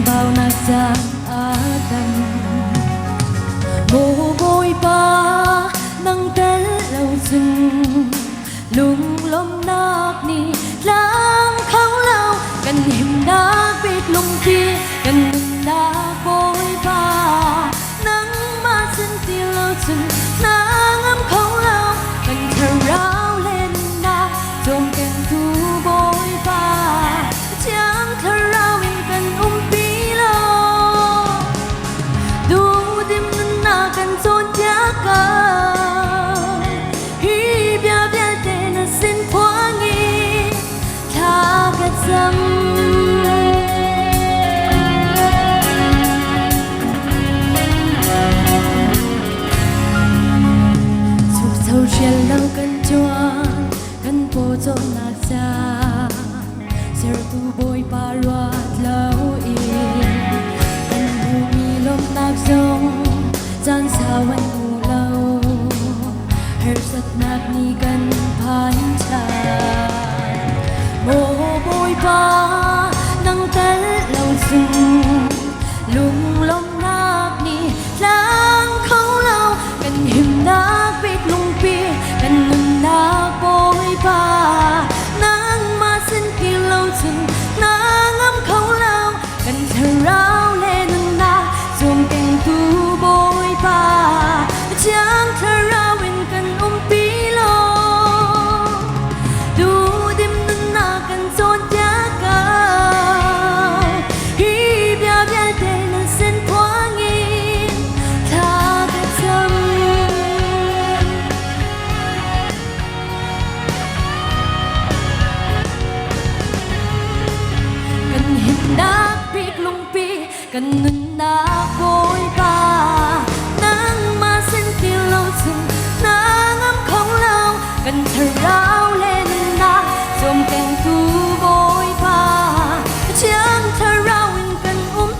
bao nagdang adam Bubuhay pa ng dalaw dun Lunghlom ni lang khẩu lao Cần hiểm đã biết lung kia Cần ngừng đã bôi ba Nắng ma xin tiêu lâu dừng Nắng ấm khẩu lao Cần thở ráo lên na Dồn kèm thu bôi ba Chẳng thở ráo in cần bí lo Đủ tim ngân na cần dồn giá cả Chiều lâu cần chuan cần po cho nát ra ser tu bôi ba loạt lâu yên cần bumi lom nát sông gian sao anh ngủ lâu her sat nát ni cần phai chan mồ bôi ba nang tel lâu sung lung lom nát ni lang khẩu lâu cần hiểm nát biết lung pi cần ngừng đã bôi ba nắng ma xin kia lâu dừng nắng ấm khẩu lao cần thở ráo lên na dùng cành thu bôi ba chẳng thở ráo bên cần bí lo đủ đêm nâng na cần dồn giá cao hi bia bia để lần xin thoáng yên tha cái tâm đã biết lung pi cần ngừng đã bôi ba nắng ma xin tiêu lâu dừng nắng ấm khẩu lao cần thở ráo lên na dồn kèm thu bôi ba chẳng thở ráo in cần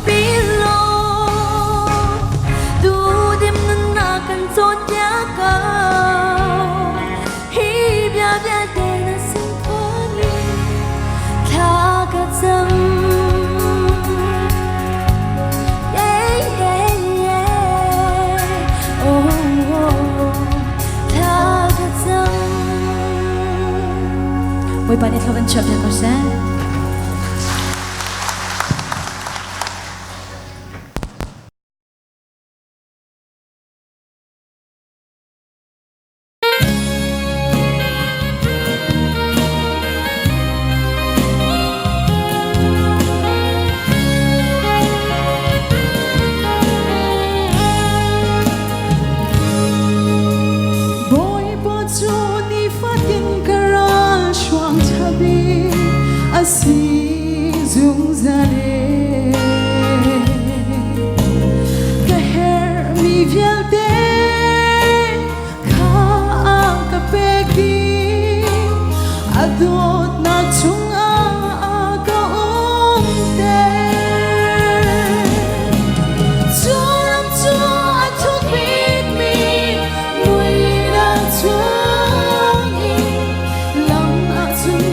bí lo đủ đêm ngân na cần dồn giá cao hi bia bia để na xin thoáng yên tha cả tâm Ôi bạn ấy thâu văn chợt có sáng si dung zale ka her mi vialte ka ka peki adot na chunga ka umte churam chu athuk bit mi mui na chung i lam a chung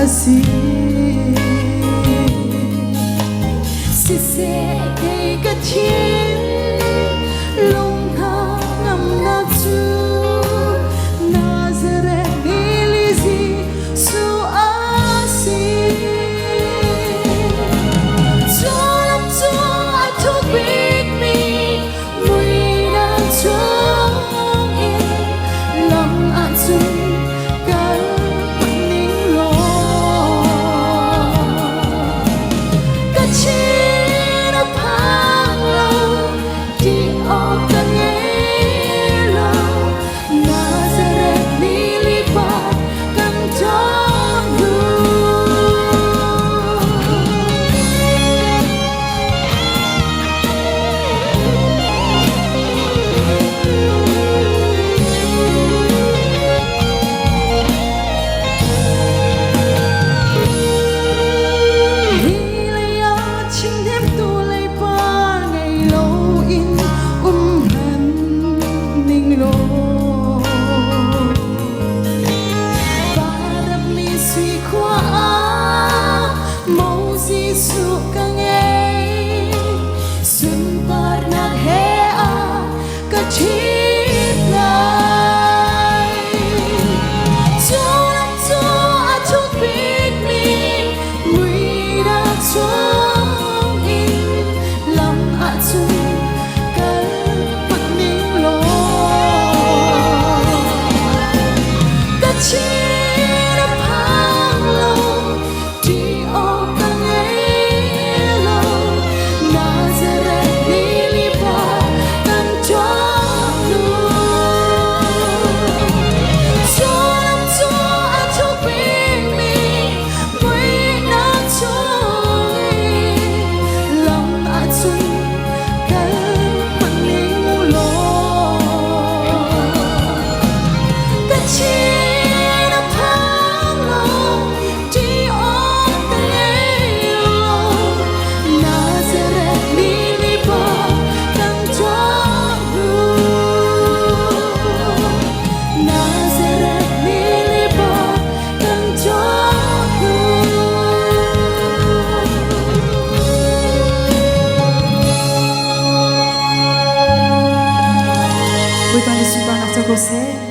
si se cây cát thiên lung ha ngâm na chu Nazareth Elizi su asi cho lắm cho ai thuộc biết mi mùi na chung yên lòng an chung Hãy subscribe cho kênh Ghiền Mì Gõ để không bỏ lỡ cô sẽ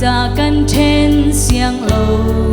cha căn trên xiang lâu